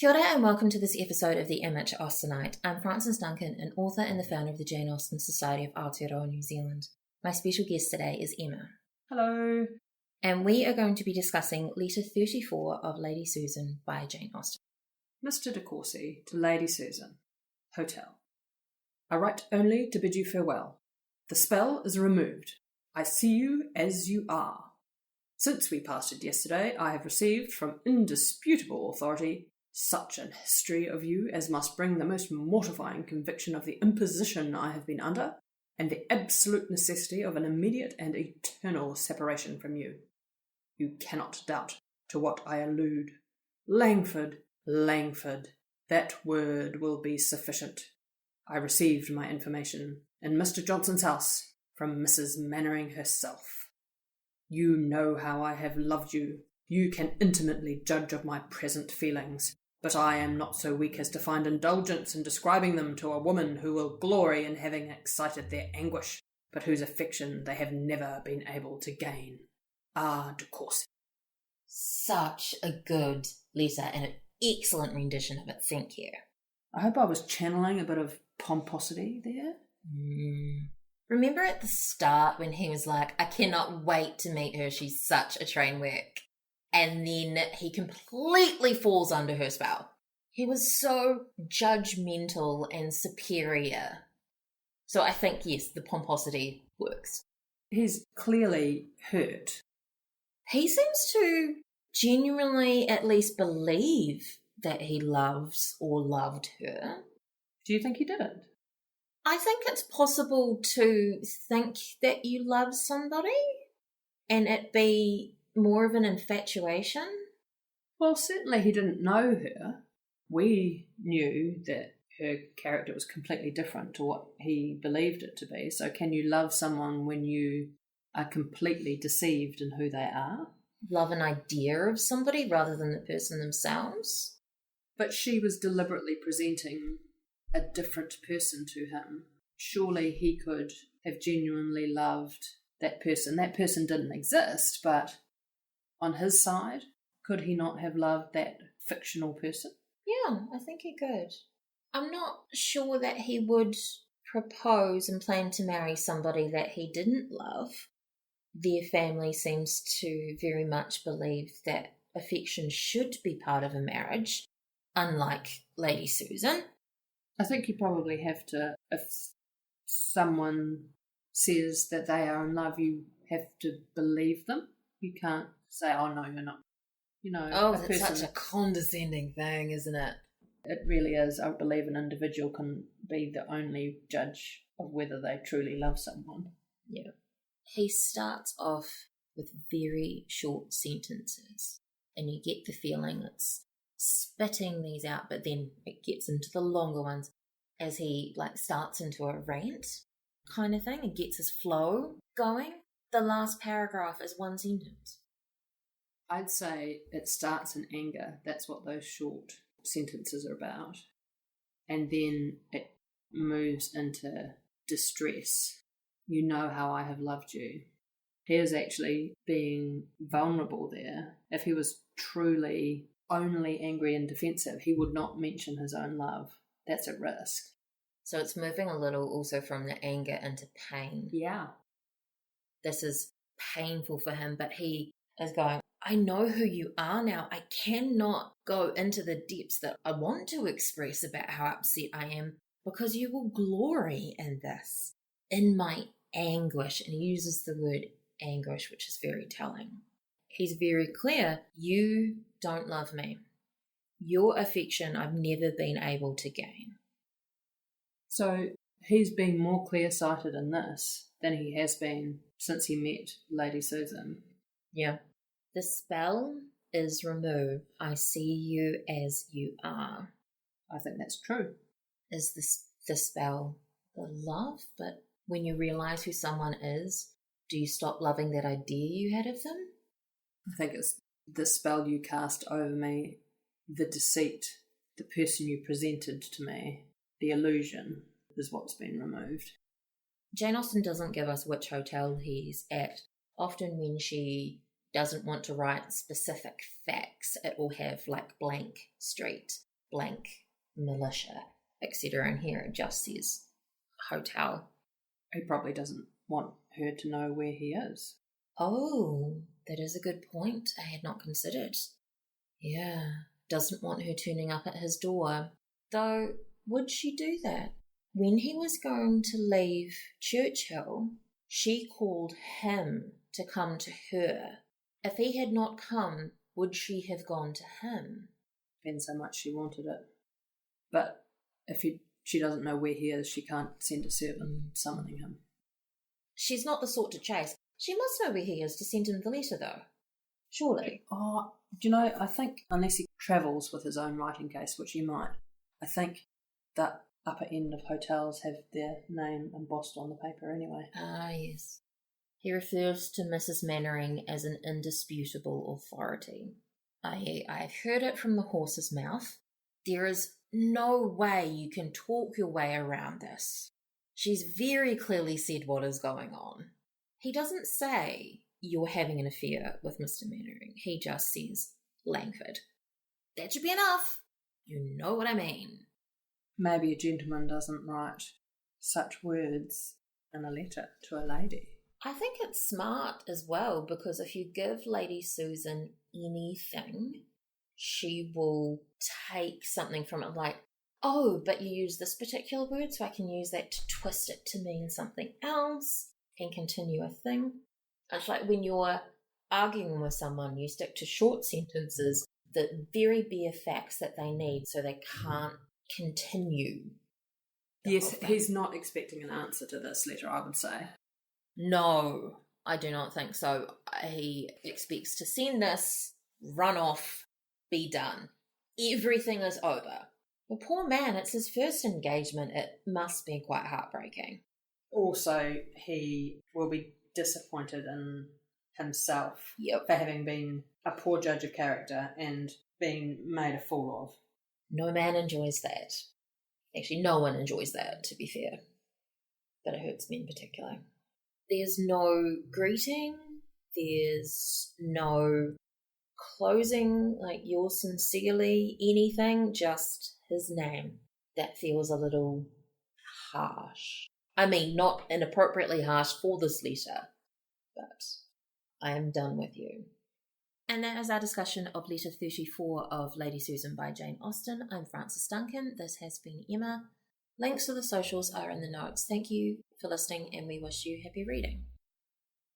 Kia ora and welcome to this episode of The Image Austenite. I'm Frances Duncan, an author and the founder of the Jane Austen Society of Aotearoa, New Zealand. My special guest today is Emma. Hello. And we are going to be discussing Letter 34 of Lady Susan by Jane Austen. Mr. de Courcy to Lady Susan. Hotel. I write only to bid you farewell. The spell is removed. I see you as you are. Since we parted yesterday, I have received from indisputable authority such an history of you as must bring the most mortifying conviction of the imposition I have been under, and the absolute necessity of an immediate and eternal separation from you. You cannot doubt to what I allude. Langford, that word will be sufficient. I received my information in Mr. Johnson's house from Mrs. Mannering herself. You know how I have loved you. You can intimately judge of my present feelings. But I am not so weak as to find indulgence in describing them to a woman who will glory in having excited their anguish, but whose affection they have never been able to gain. Ah, de Courcy. Such a good letter and an excellent rendition of it, thank you. I hope I was channeling a bit of pomposity there. Remember at the start when he was like, I cannot wait to meet her, she's such a train wreck. And then he completely falls under her spell. He was so judgmental and superior. So I think, yes, the pomposity works. He's clearly hurt. He seems to genuinely at least believe that he loves or loved her. Do you think he didn't? I think it's possible to think that you love somebody and it be more of an infatuation? Well, certainly he didn't know her. We knew that her character was completely different to what he believed it to be. So can you love someone when you are completely deceived in who they are? Love an idea of somebody rather than the person themselves? But she was deliberately presenting a different person to him. Surely he could have genuinely loved that person. That person didn't exist, but on his side, could he not have loved that fictional person? Yeah, I think he could. I'm not sure that he would propose and plan to marry somebody that he didn't love. Their family seems to very much believe that affection should be part of a marriage, unlike Lady Susan. I think you probably have to, if someone says that they are in love, you have to believe them. You can't say, oh, no, you're not. You know, it's such a condescending thing, isn't it? It really is. I believe an individual can be the only judge of whether they truly love someone. Yeah. He starts off with very short sentences, and you get the feeling it's spitting these out, but then it gets into the longer ones as he starts into a rant kind of thing and gets his flow going. The last paragraph is one sentence. I'd say it starts in anger. That's what those short sentences are about. And then it moves into distress. You know how I have loved you. He is actually being vulnerable there. If he was truly only angry and defensive, he would not mention his own love. That's a risk. So it's moving a little also from the anger into pain. Yeah. This is painful for him, but he is going, I know who you are now. I cannot go into the depths that I want to express about how upset I am because you will glory in this, in my anguish. And he uses the word anguish, which is very telling. He's very clear, you don't love me. Your affection I've never been able to gain. So he's been more clear-sighted in this than he has been since he met Lady Susan. Yeah. The spell is removed. I see you as you are. I think that's true. Is the spell the love? But when you realise who someone is, do you stop loving that idea you had of them? I think it's the spell you cast over me, the deceit, the person you presented to me, the illusion is what's been removed. Jane Austen doesn't give us which hotel he's at. Often when she doesn't want to write specific facts, it will have blank street. blank militia, etc. And here it just says hotel. He probably doesn't want her to know where he is. Oh, that is a good point I had not considered. Yeah, doesn't want her turning up at his door. Though, would she do that? When he was going to leave Churchill, she called him to come to her. If he had not come, would she have gone to him? Depends how much she wanted it. But if she doesn't know where he is, she can't send a servant summoning him. She's not the sort to chase. She must know where he is to send him the letter, though. Surely. Oh, do you know, I think unless he travels with his own writing case, which he might, I think that upper end of hotels have their name embossed on the paper anyway. Ah, yes. He refers to Mrs. Mannering as an indisputable authority. I've heard it from the horse's mouth. There is no way you can talk your way around this. She's very clearly said what is going on. He doesn't say you're having an affair with Mr. Mannering. He just says Langford. That should be enough. You know what I mean. Maybe a gentleman doesn't write such words in a letter to a lady. I think it's smart as well, because if you give Lady Susan anything, she will take something from it like, oh, but you use this particular word, so I can use that to twist it to mean something else and continue a thing. It's like when you're arguing with someone, you stick to short sentences, the very bare facts that they need so they can't continue. Yes, he's not expecting an answer to this letter, I would say. No, I do not think so. He expects to send this, run off, be done. Everything is over. The poor man, it's his first engagement. It must be quite heartbreaking. Also, he will be disappointed in himself for having been a poor judge of character and being made a fool of. No man enjoys that. Actually, no one enjoys that, to be fair. But it hurts me in particular. There's no greeting. There's no closing, like yours sincerely, anything, just his name. That feels a little harsh. I mean, not inappropriately harsh for this letter, but I am done with you. And that is our discussion of letter 34 of Lady Susan by Jane Austen. I'm Frances Duncan. This has been Emma. Links to the socials are in the notes. Thank you for listening, and we wish you happy reading.